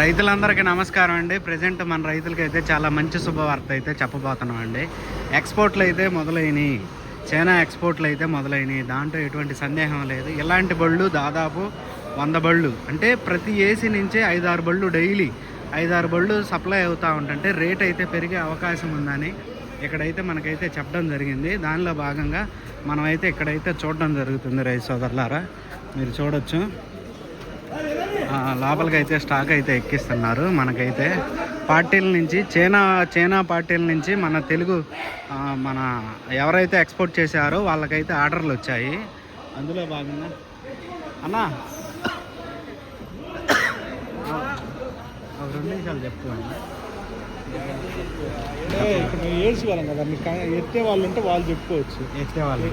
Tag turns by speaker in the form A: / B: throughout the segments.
A: రైతులందరికీ నమస్కారం అండి. ప్రజెంట్ మన రైతులకి అయితే చాలా మంచి శుభవార్త అయితే చెప్పబోతున్నాం అండి. ఎక్స్పోర్ట్లు అయితే మొదలైనవి, చైనా ఎక్స్పోర్ట్లు అయితే మొదలైనవి, దాంట్లో ఎటువంటి సందేహం లేదు. ఇలాంటి బళ్ళు దాదాపు 100 బళ్ళు, అంటే ప్రతి ఏసీ నుంచి 5-6 బళ్ళు డైలీ 5-6 బళ్ళు సప్లై అవుతూ ఉంటుంటే రేట్ అయితే పెరిగే అవకాశం ఉందని ఇక్కడైతే మనకైతే చెప్పడం జరిగింది. దానిలో భాగంగా మనమైతే ఇక్కడైతే చూడడం జరుగుతుంది. రైతు సోదరులారా, మీరు చూడొచ్చు, లోపలికి అయితే స్టాక్ అయితే ఎక్కిస్తున్నారు. మనకైతే పార్టీల నుంచి చైనా పార్టీల నుంచి మన తెలుగు మన ఎవరైతే ఎక్స్పోర్ట్ చేశారో వాళ్ళకైతే ఆర్డర్లు వచ్చాయి. అందులో భాగంగా అన్నా ఒక 2 నిమిషాలు చెప్తాను.
B: ఇక్కడ ఏడ్స్ వాళ్ళం కదా, మీకు ఎత్తే వాళ్ళు ఉంటే వాళ్ళు చెప్పుకోవచ్చు.
A: ఎత్తే వాళ్ళు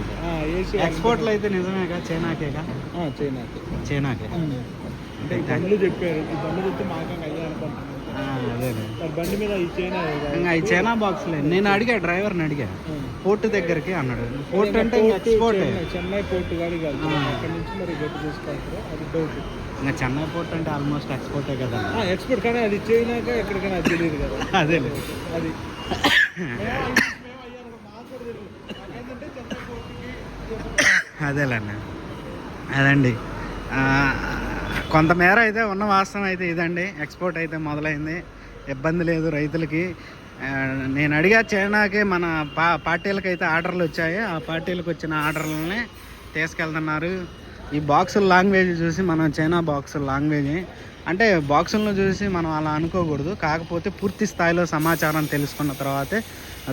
A: ఎక్స్పోర్ట్లు అయితే నిజమేగా, చైనాకేగా? చైనాకే
B: అంటే ఈ బండ్లు చెప్పారు. ఈ బండ్లు చెప్తే మాకంగా అయ్యా అనుకుంటున్నాను.
A: అదే
B: బండి మీద ఈ చైనా
A: ఇంకా ఈ చైనా బాక్స్లే. నేను అడిగా, డ్రైవర్ని అడిగా, పోర్టు దగ్గరికి అన్నాడు. పోర్ట్ అంటే ఎక్స్పోర్ట్,
B: చెన్నై పోర్టు కానీ కాదు, అక్కడ నుంచి మరి గట్టి తీసుకుంటారు. అది డౌట్.
A: ఇంకా చెన్నై పోర్ట్ అంటే ఆల్మోస్ట్ ఎక్స్పోర్టే కదా.
B: ఎక్స్పోర్ట్ కానీ అది చైనాక ఎక్కడికైనా అది తెలియదు కదా.
A: అదే
B: అది
A: అదేలేండి. అదండి, కొంతమేర అయితే ఉన్న వాస్తవం అయితే ఇదండి. ఎక్స్పోర్ట్ అయితే మొదలైంది, ఇబ్బంది లేదు రైతులకి. నేను అడిగా, చైనాకి మన పార్టీలకు అయితే ఆర్డర్లు వచ్చాయి. ఆ పార్టీలకు వచ్చిన ఆర్డర్లని తీసుకెళ్తున్నారు. ఈ బాక్సుల లాంగ్వేజ్ చూసి మనం చైనా బాక్సుల లాంగ్వేజ్ అంటే బాక్సులను చూసి మనం అలా అనుకోకూడదు. కాకపోతే పూర్తి స్థాయిలో సమాచారం తెలుసుకున్న తర్వాతే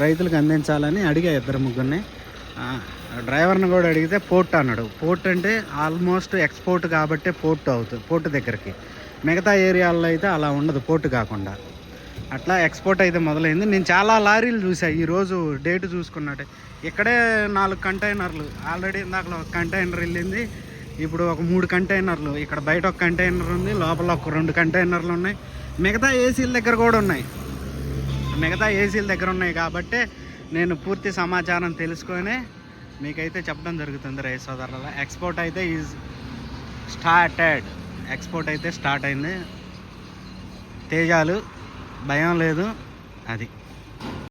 A: రైతులకు అందించాలని అడిగా 2-3. డ్రైవర్ని కూడా అడిగితే పోర్ట్ అన్నాడు. పోర్ట్ అంటే ఆల్మోస్ట్ ఎక్స్పోర్ట్ కాబట్టి పోర్ట్ అవుతుంది, పోర్టు దగ్గరికి. మిగతా ఏరియాల్లో అయితే అలా ఉండదు, పోర్టు కాకుండా. అట్లా ఎక్స్పోర్ట్ అయితే మొదలైంది. నేను చాలా లారీలు చూసాను ఈరోజు, డేట్ చూసుకున్నట్టే. ఇక్కడే 4 కంటైనర్లు ఆల్రెడీ, ఇందాక ఒక కంటైనర్ వెళ్ళింది, ఇప్పుడు ఒక 3 కంటైనర్లు, ఇక్కడ బయట ఒక కంటైనర్ ఉంది, లోపల ఒక 2 కంటైనర్లు ఉన్నాయి. మిగతా ఏసీల దగ్గర కూడా ఉన్నాయి. కాబట్టి నేను పూర్తి సమాచారం తెలుసుకొని మీకైతే చెప్పడం జరుగుతుంది. రైతు సోదరుల ఎక్స్పోర్ట్ అయితే స్టార్ట్ అయింది. తేజాలు, భయం లేదు. అది